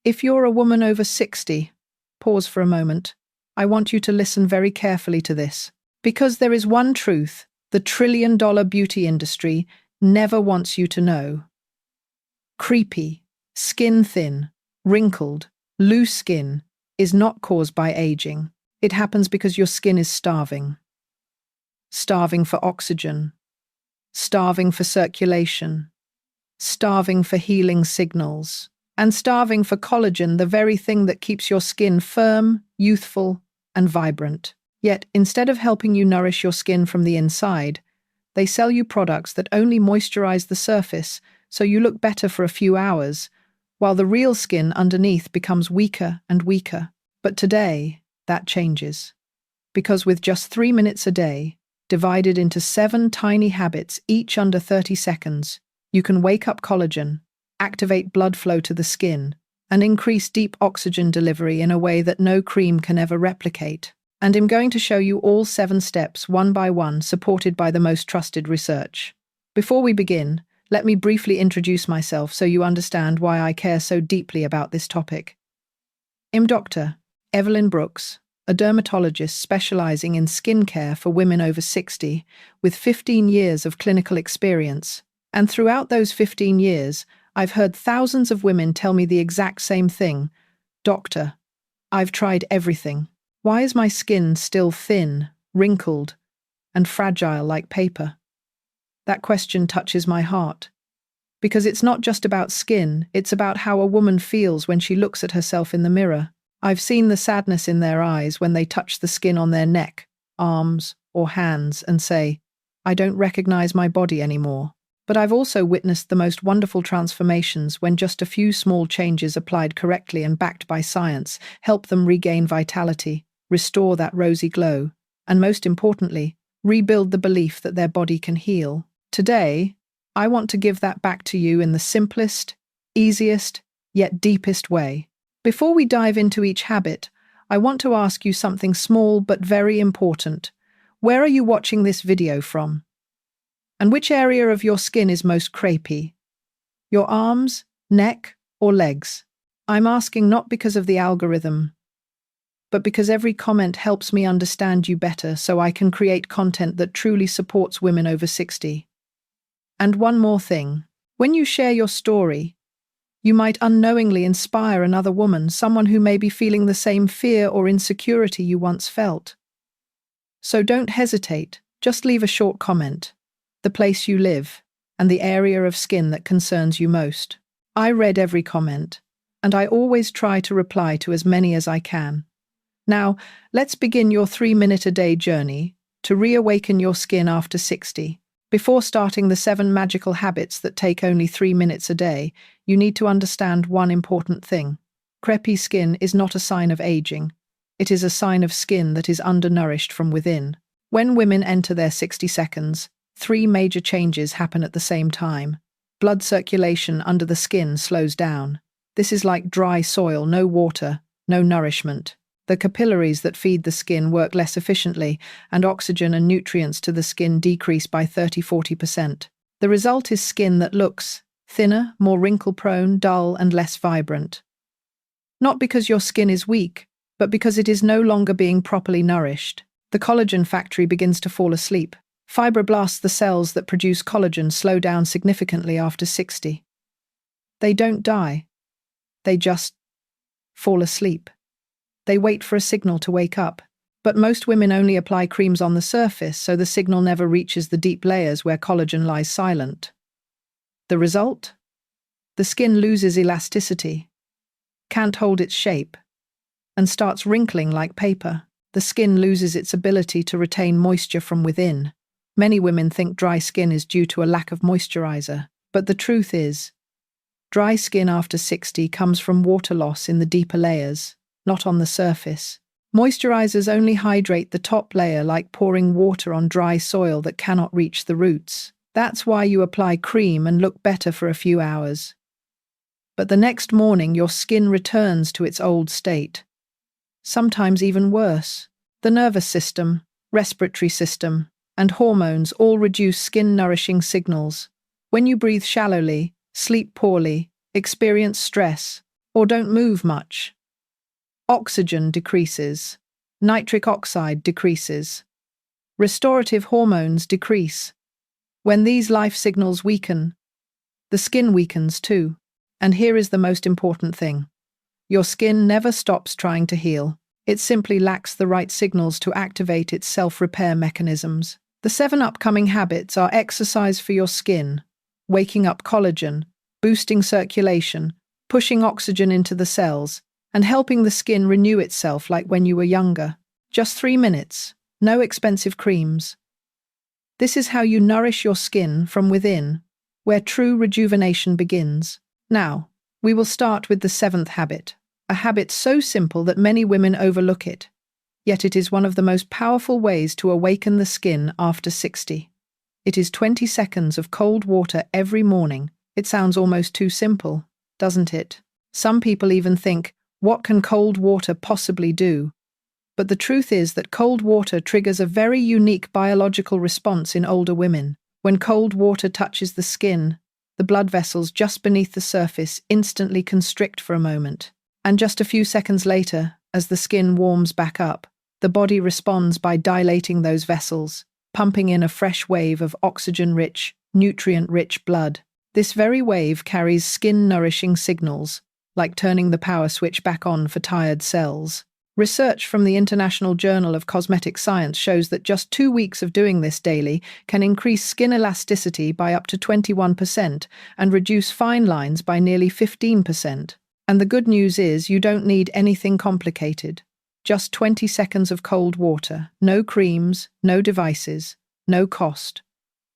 If you're a woman over 60, pause for a moment. I want you to listen very carefully to this. Because there is one truth the trillion-dollar beauty industry never wants you to know. Crepey, skin thin, wrinkled, loose skin is not caused by aging. It happens because your skin is starving. Starving for oxygen. Starving for circulation. Starving for healing signals. And starving for collagen, the very thing that keeps your skin firm, youthful, and vibrant. Yet, instead of helping you nourish your skin from the inside, they sell you products that only moisturize the surface so you look better for a few hours, while the real skin underneath becomes weaker and weaker. But today, that changes. Because with just 3 minutes a day, divided into 7 tiny habits, each under 30 seconds, you can wake up collagen, activate blood flow to the skin, and increase deep oxygen delivery in a way that no cream can ever replicate. And I'm going to show you all 7 steps, one by one, supported by the most trusted research. Before we begin, let me briefly introduce myself so you understand why I care so deeply about this topic. I'm Dr. Evelyn Brooks, a dermatologist specializing in skincare for women over 60, with 15 years of clinical experience. And throughout those 15 years, I've heard thousands of women tell me the exact same thing. Doctor, I've tried everything. Why is my skin still thin, wrinkled, and fragile like paper? That question touches my heart. Because it's not just about skin, it's about how a woman feels when she looks at herself in the mirror. I've seen the sadness in their eyes when they touch the skin on their neck, arms, or hands and say, I don't recognize my body anymore. But I've also witnessed the most wonderful transformations when just a few small changes applied correctly and backed by science help them regain vitality, restore that rosy glow, and most importantly, rebuild the belief that their body can heal. Today, I want to give that back to you in the simplest, easiest, yet deepest way. Before we dive into each habit, I want to ask you something small but very important. Where are you watching this video from? And which area of your skin is most crepey? Your arms, neck, or legs? I'm asking not because of the algorithm, but because every comment helps me understand you better so I can create content that truly supports women over 60. And one more thing. When you share your story, you might unknowingly inspire another woman, someone who may be feeling the same fear or insecurity you once felt. So don't hesitate, just leave a short comment, the place you live, and the area of skin that concerns you most. I read every comment, and I always try to reply to as many as I can. Now, let's begin your 3-minute-a-day journey to reawaken your skin after 60. Before starting the 7 magical habits that take only 3 minutes a day, you need to understand one important thing. Crepey skin is not a sign of aging. It is a sign of skin that is undernourished from within. When women enter their 60 seconds, 3 major changes happen at the same time. Blood circulation under the skin slows down. This is like dry soil, no water, no nourishment. The capillaries that feed the skin work less efficiently, and oxygen and nutrients to the skin decrease by 30–40%. The result is skin that looks thinner, more wrinkle-prone, dull, and less vibrant. Not because your skin is weak, but because it is no longer being properly nourished. The collagen factory begins to fall asleep. Fibroblasts, the cells that produce collagen, slow down significantly after 60. They don't die. They just fall asleep. They wait for a signal to wake up. But most women only apply creams on the surface, so the signal never reaches the deep layers where collagen lies silent. The result? The skin loses elasticity, can't hold its shape, and starts wrinkling like paper. The skin loses its ability to retain moisture from within. Many women think dry skin is due to a lack of moisturizer, but the truth is, dry skin after 60 comes from water loss in the deeper layers, not on the surface. Moisturizers only hydrate the top layer, like pouring water on dry soil that cannot reach the roots. That's why you apply cream and look better for a few hours. But the next morning, your skin returns to its old state. Sometimes even worse. The nervous system, respiratory system, and hormones all reduce skin-nourishing signals. When you breathe shallowly, sleep poorly, experience stress, or don't move much. Oxygen decreases. Nitric oxide decreases. Restorative hormones decrease. When these life signals weaken, the skin weakens too. And here is the most important thing. Your skin never stops trying to heal. It simply lacks the right signals to activate its self-repair mechanisms. The 7 upcoming habits are exercise for your skin, waking up collagen, boosting circulation, pushing oxygen into the cells, and helping the skin renew itself like when you were younger. Just 3 minutes, no expensive creams. This is how you nourish your skin from within, where true rejuvenation begins. Now, we will start with the 7th habit, a habit so simple that many women overlook it, yet it is one of the most powerful ways to awaken the skin after 60. It is 20 seconds of cold water every morning. It sounds almost too simple, doesn't it? Some people even think, what can cold water possibly do? But the truth is that cold water triggers a very unique biological response in older women. When cold water touches the skin, the blood vessels just beneath the surface instantly constrict for a moment. And just a few seconds later, as the skin warms back up, the body responds by dilating those vessels, pumping in a fresh wave of oxygen-rich, nutrient-rich blood. This very wave carries skin-nourishing signals, like turning the power switch back on for tired cells. Research from the International Journal of Cosmetic Science shows that just 2 weeks of doing this daily can increase skin elasticity by up to 21% and reduce fine lines by nearly 15%. And the good news is you don't need anything complicated. Just 20 seconds of cold water, no creams, no devices, no cost.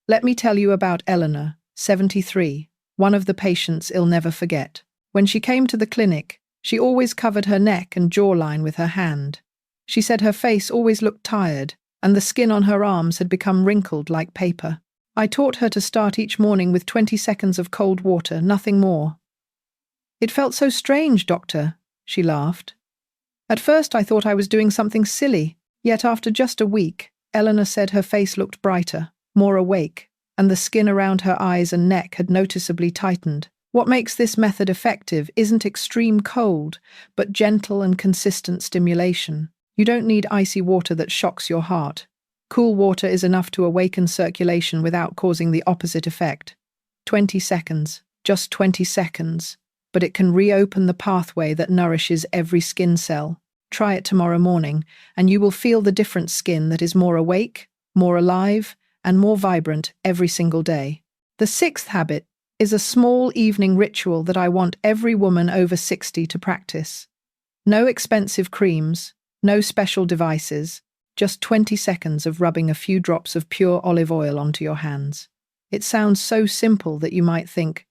Let me tell you about Eleanor, 73, one of the patients I'll never forget. When she came to the clinic, she always covered her neck and jawline with her hand. She said her face always looked tired, and the skin on her arms had become wrinkled like paper. I taught her to start each morning with 20 seconds of cold water, nothing more. "It felt so strange, doctor," she laughed. "At first I thought I was doing something silly, yet after just a week, Eleanor said her face looked brighter, more awake, and the skin around her eyes and neck had noticeably tightened. What makes this method effective isn't extreme cold, but gentle and consistent stimulation. You don't need icy water that shocks your heart. Cool water is enough to awaken circulation without causing the opposite effect. 20 seconds, just 20 seconds, but it can reopen the pathway that nourishes every skin cell. Try it tomorrow morning, and you will feel the different skin that is more awake, more alive, and more vibrant every single day. The 6th habit is a small evening ritual that I want every woman over 60 to practice. No expensive creams, no special devices, just 20 seconds of rubbing a few drops of pure olive oil onto your hands. It sounds so simple that you might think,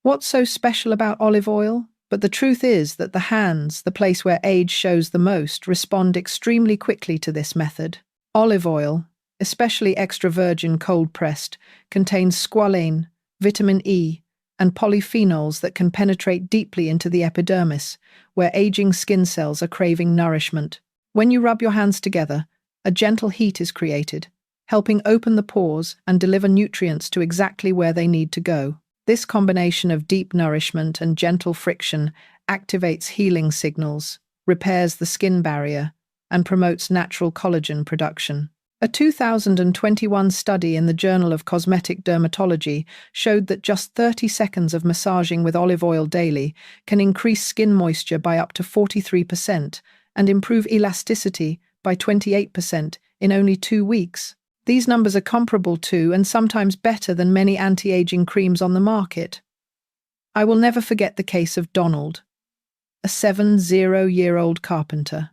what's so special about olive oil? But the truth is that the hands, the place where age shows the most, respond extremely quickly to this method. Olive oil, especially extra virgin cold-pressed, contains squalane, vitamin E, and polyphenols that can penetrate deeply into the epidermis, where aging skin cells are craving nourishment. When you rub your hands together, a gentle heat is created, helping open the pores and deliver nutrients to exactly where they need to go. This combination of deep nourishment and gentle friction activates healing signals, repairs the skin barrier, and promotes natural collagen production. A 2021 study in the Journal of Cosmetic Dermatology showed that just 30 seconds of massaging with olive oil daily can increase skin moisture by up to 43% and improve elasticity by 28% in only 2 weeks. These numbers are comparable to and sometimes better than many anti-aging creams on the market. I will never forget the case of Donald, a 70-year-old carpenter.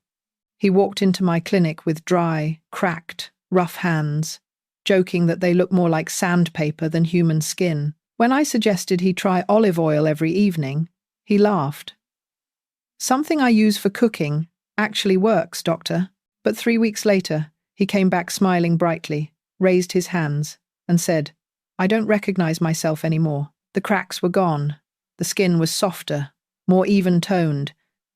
He walked into my clinic with dry, cracked, rough hands, joking that they look more like sandpaper than human skin. When I suggested he try olive oil every evening, he laughed. "Something I use for cooking actually works, doctor." But 3 weeks later, he came back smiling brightly, raised his hands, and said, "I don't recognize myself anymore. The cracks were gone. The skin was softer, more even-toned,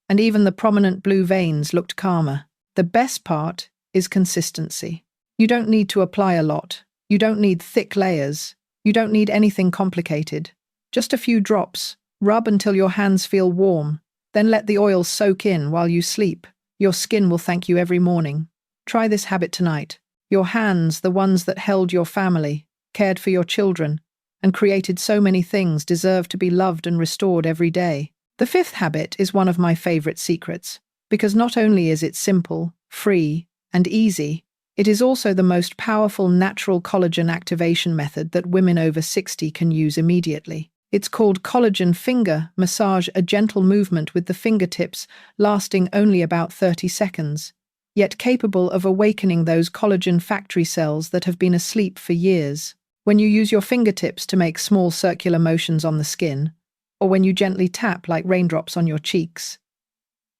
and even the prominent blue veins looked calmer. The best part is consistency. You don't need to apply a lot. You don't need thick layers. You don't need anything complicated. Just a few drops, Rub until your hands feel warm, then let the oil soak in while you sleep. Your skin will thank you every morning. Try this habit tonight. Your hands, the ones that held your family, cared for your children, and created so many things, deserve to be loved and restored every day. The fifth habit is one of my favorite secrets, because not only is it simple, free, and easy, it is also the most powerful natural collagen activation method that women over 60 can use immediately. It's called collagen finger massage, a gentle movement with the fingertips lasting only about 30 seconds, yet capable of awakening those collagen factory cells that have been asleep for years. When you use your fingertips to make small circular motions on the skin, or when you gently tap like raindrops on your cheeks,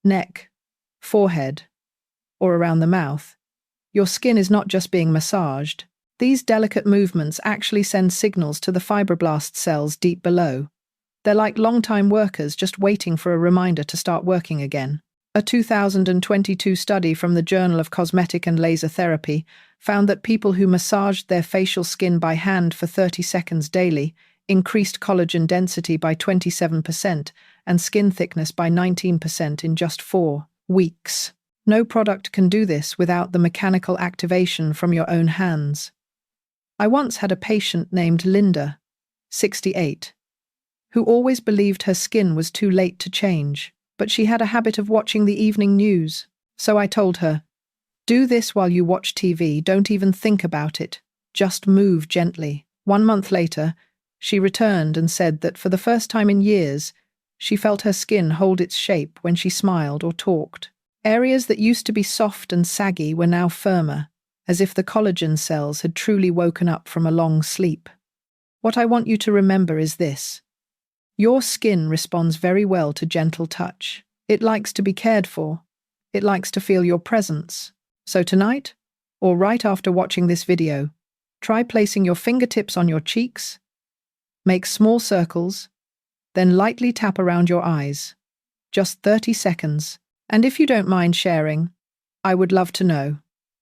neck, forehead, or around the mouth, your skin is not just being massaged. These delicate movements actually send signals to the fibroblast cells deep below. They're like long-time workers just waiting for a reminder to start working again. A 2022 study from the Journal of Cosmetic and Laser Therapy found that people who massaged their facial skin by hand for 30 seconds daily increased collagen density by 27% and skin thickness by 19% in just 4 weeks. No product can do this without the mechanical activation from your own hands. I once had a patient named Linda, 68, who always believed her skin was too late to change, but she had a habit of watching the evening news. So I told her, do this while you watch TV, don't even think about it, just move gently. 1 month later, she returned and said that for the first time in years, she felt her skin hold its shape when she smiled or talked. Areas that used to be soft and saggy were now firmer, as if the collagen cells had truly woken up from a long sleep. What I want you to remember is this. Your skin responds very well to gentle touch. It likes to be cared for. It likes to feel your presence. So tonight, or right after watching this video, try placing your fingertips on your cheeks, make small circles, then lightly tap around your eyes. Just 30 seconds. And if you don't mind sharing, I would love to know.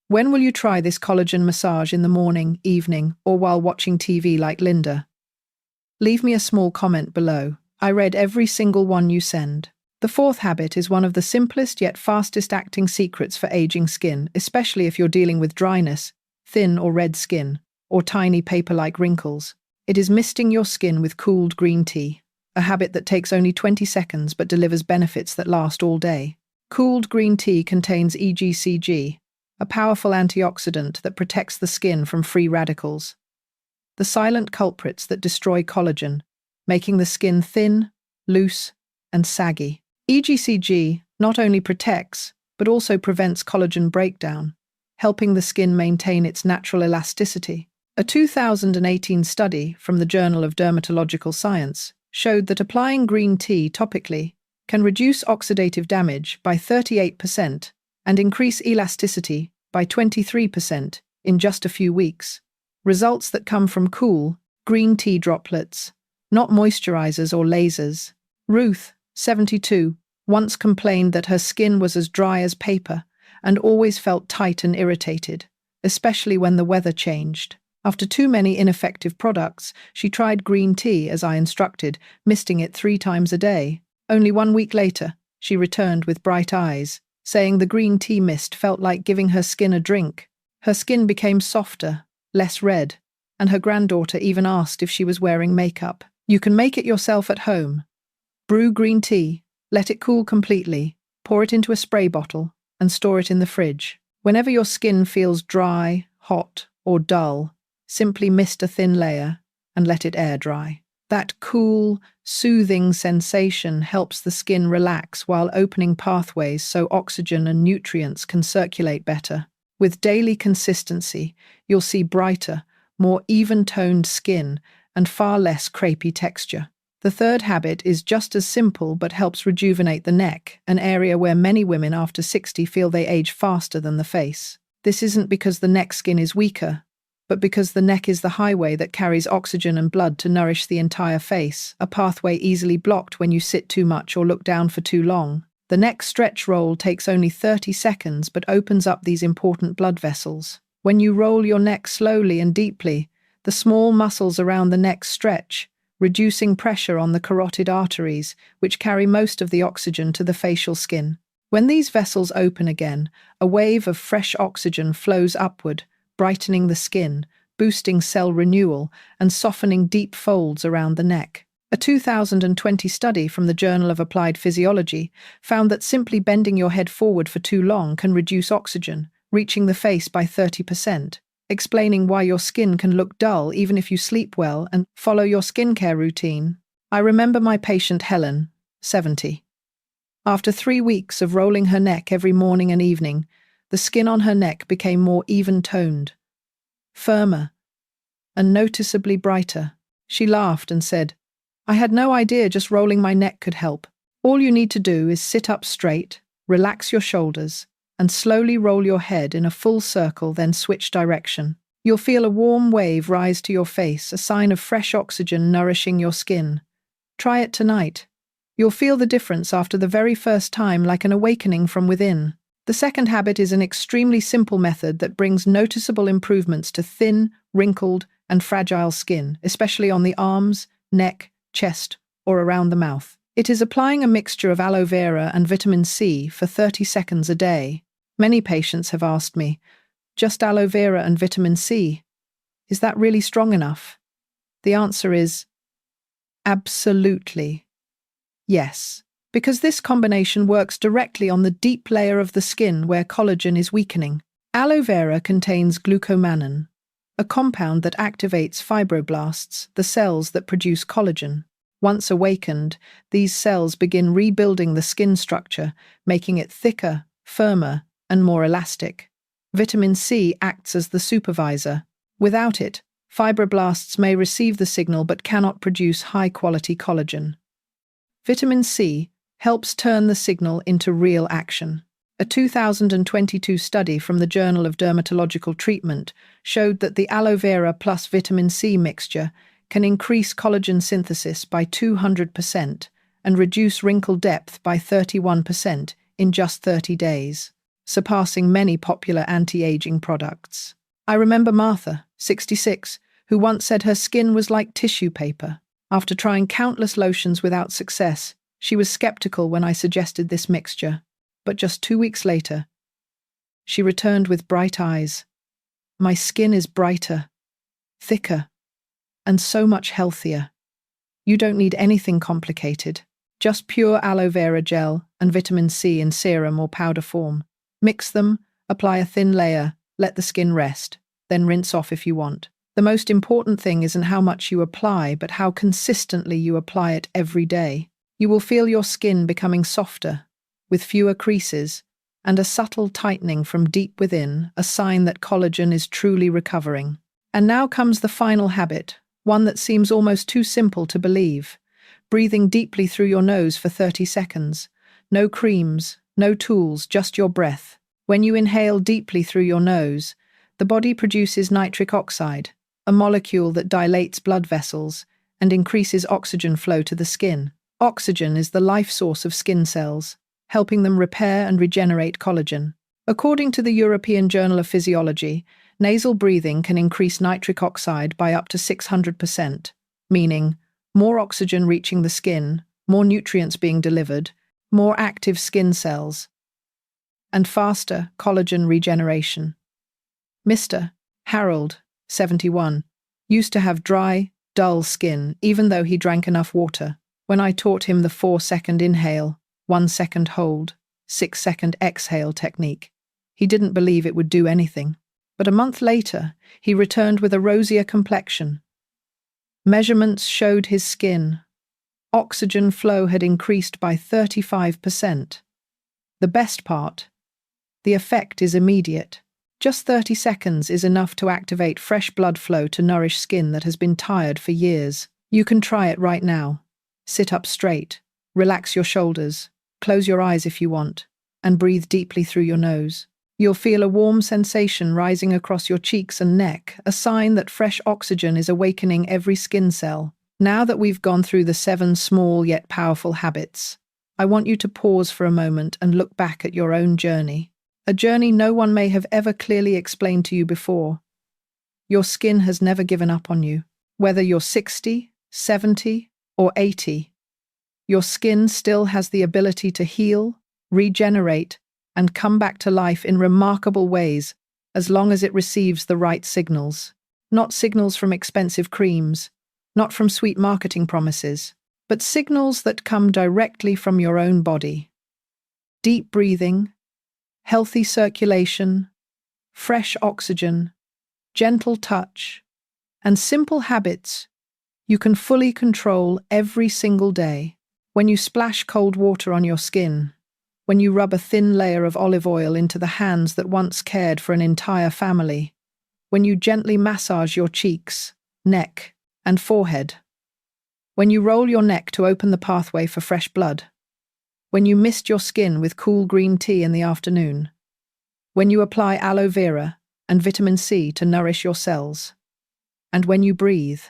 When will you try this collagen massage, in the morning, evening, or while watching TV like Linda? Leave me a small comment below. I read every single one you send. The fourth habit is one of the simplest yet fastest acting secrets for aging skin, especially if you're dealing with dryness, thin or red skin, or tiny paper-like wrinkles. It is misting your skin with cooled green tea, a habit that takes only 20 seconds but delivers benefits that last all day. Cooled green tea contains EGCG, a powerful antioxidant that protects the skin from free radicals, the silent culprits that destroy collagen, making the skin thin, loose, and saggy. EGCG not only protects, but also prevents collagen breakdown, helping the skin maintain its natural elasticity. A 2018 study from the Journal of Dermatological Science showed that applying green tea topically can reduce oxidative damage by 38% and increase elasticity by 23% in just a few weeks. Results that come from cool, green tea droplets, not moisturizers or lasers. Ruth, 72, once complained that her skin was as dry as paper and always felt tight and irritated, especially when the weather changed. After too many ineffective products, she tried green tea as I instructed, misting it 3 times a day. Only 1 week later, she returned with bright eyes, saying the green tea mist felt like giving her skin a drink. Her skin became softer, less red, and her granddaughter even asked if she was wearing makeup. You can make it yourself at home. Brew green tea, let it cool completely, pour it into a spray bottle, and store it in the fridge. Whenever your skin feels dry, hot, or dull, simply mist a thin layer and let it air dry. That cool, soothing sensation helps the skin relax while opening pathways so oxygen and nutrients can circulate better. With daily consistency, you'll see brighter, more even-toned skin and far less crepey texture. The third habit is just as simple but helps rejuvenate the neck, an area where many women after 60 feel they age faster than the face. This isn't because the neck skin is weaker, but because the neck is the highway that carries oxygen and blood to nourish the entire face, a pathway easily blocked when you sit too much or look down for too long. The neck stretch roll takes only 30 seconds but opens up these important blood vessels. When you roll your neck slowly and deeply, the small muscles around the neck stretch, reducing pressure on the carotid arteries, which carry most of the oxygen to the facial skin. When these vessels open again, a wave of fresh oxygen flows upward, brightening the skin, boosting cell renewal, and softening deep folds around the neck. A 2020 study from the Journal of Applied Physiology found that simply bending your head forward for too long can reduce oxygen, reaching the face by 30%, explaining why your skin can look dull even if you sleep well and follow your skincare routine. I remember my patient Helen, 70. After 3 weeks of rolling her neck every morning and evening, the skin on her neck became more even-toned, firmer, and noticeably brighter. She laughed and said, "I had no idea just rolling my neck could help. All you need to do is sit up straight, relax your shoulders, and slowly roll your head in a full circle, then switch direction. You'll feel a warm wave rise to your face, a sign of fresh oxygen nourishing your skin. Try it tonight. You'll feel the difference after the very first time, like an awakening from within." The second habit is an extremely simple method that brings noticeable improvements to thin, wrinkled, and fragile skin, especially on the arms, neck, chest, or around the mouth. It is applying a mixture of aloe vera and vitamin C for 30 seconds a day. Many patients have asked me, "Just aloe vera and vitamin C? Is that really strong enough?" The answer is absolutely yes, because this combination works directly on the deep layer of the skin where collagen is weakening. Aloe vera contains glucomannan, a compound that activates fibroblasts, the cells that produce collagen. Once awakened, these cells begin rebuilding the skin structure, making it thicker, firmer, and more elastic. Vitamin C acts as the supervisor. Without it, fibroblasts may receive the signal but cannot produce high-quality collagen. Vitamin C helps turn the signal into real action. A 2022 study from the Journal of Dermatological Treatment showed that the aloe vera plus vitamin C mixture can increase collagen synthesis by 200% and reduce wrinkle depth by 31% in just 30 days, surpassing many popular anti-aging products. I remember Martha, 66, who once said her skin was like tissue paper. After trying countless lotions without success, she was skeptical when I suggested this mixture. But just 2 weeks later, she returned with bright eyes. "My skin is brighter, thicker, and so much healthier. You don't need anything complicated. Just pure aloe vera gel and vitamin C in serum or powder form. Mix them, apply a thin layer, let the skin rest, then rinse off if you want. The most important thing isn't how much you apply, but how consistently you apply it every day. You will feel your skin becoming softer, with fewer creases, and a subtle tightening from deep within, a sign that collagen is truly recovering." And now comes the final habit, one that seems almost too simple to believe. Breathing deeply through your nose for 30 seconds. No creams, no tools, just your breath. When you inhale deeply through your nose, the body produces nitric oxide, a molecule that dilates blood vessels and increases oxygen flow to the skin. Oxygen is the life source of skin cells, helping them repair and regenerate collagen. According to the European Journal of Physiology, nasal breathing can increase nitric oxide by up to 600%, meaning more oxygen reaching the skin, more nutrients being delivered, more active skin cells, and faster collagen regeneration. Mr. Harold, 71, used to have dry, dull skin even though he drank enough water. When I taught him the 4-second inhale, 1-second hold, 6-second exhale technique, he didn't believe it would do anything. But a month later, he returned with a rosier complexion. Measurements showed his skin. Oxygen flow had increased by 35%. The best part, the effect is immediate. Just 30 seconds is enough to activate fresh blood flow to nourish skin that has been tired for years. You can try it right now. Sit up straight, relax your shoulders, close your eyes if you want, and breathe deeply through your nose. You'll feel a warm sensation rising across your cheeks and neck, a sign that fresh oxygen is awakening every skin cell. Now that we've gone through the 7 small yet powerful habits, I want you to pause for a moment and look back at your own journey. A journey no one may have ever clearly explained to you before. Your skin has never given up on you. Whether you're 60, 70, or 80, your skin still has the ability to heal, regenerate, and come back to life in remarkable ways as long as it receives the right signals. Not signals from expensive creams, not from sweet marketing promises, but signals that come directly from your own body. Deep breathing, healthy circulation, fresh oxygen, gentle touch, and simple habits you can fully control every single day. When you splash cold water on your skin, when you rub a thin layer of olive oil into the hands that once cared for an entire family, when you gently massage your cheeks, neck, and forehead, when you roll your neck to open the pathway for fresh blood, when you mist your skin with cool green tea in the afternoon, when you apply aloe vera and vitamin C to nourish your cells, and when you breathe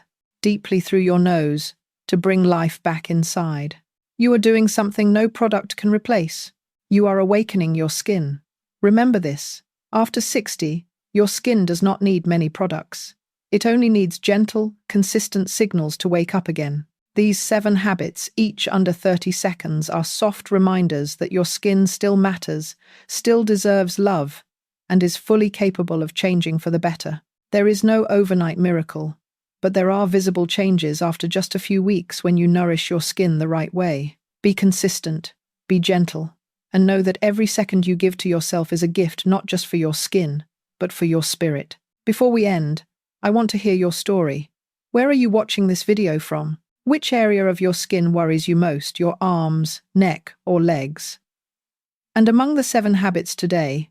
deeply through your nose to bring life back inside, you are doing something no product can replace. You are awakening your skin. Remember this: after 60, your skin does not need many products. It only needs gentle, consistent signals to wake up again. These 7 habits, each under 30 seconds, are soft reminders that your skin still matters, still deserves love, and is fully capable of changing for the better. There is no overnight miracle, but there are visible changes after just a few weeks when you nourish your skin the right way. Be consistent, be gentle, and know that every second you give to yourself is a gift not just for your skin, but for your spirit. Before we end, I want to hear your story. Where are you watching this video from? Which area of your skin worries you most, your arms, neck, or legs? And among the 7 habits today,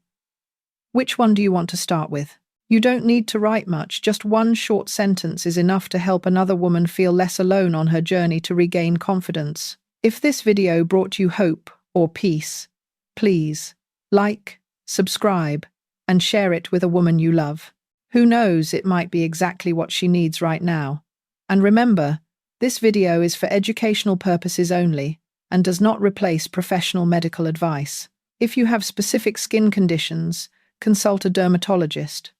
which one do you want to start with? You don't need to write much, just one short sentence is enough to help another woman feel less alone on her journey to regain confidence. If this video brought you hope or peace, please like, subscribe, and share it with a woman you love. Who knows, it might be exactly what she needs right now. And remember, this video is for educational purposes only and does not replace professional medical advice. If you have specific skin conditions, consult a dermatologist.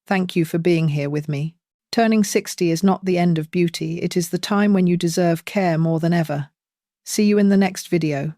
Thank you for being here with me. Turning 60 is not the end of beauty, it is the time when you deserve care more than ever. See you in the next video.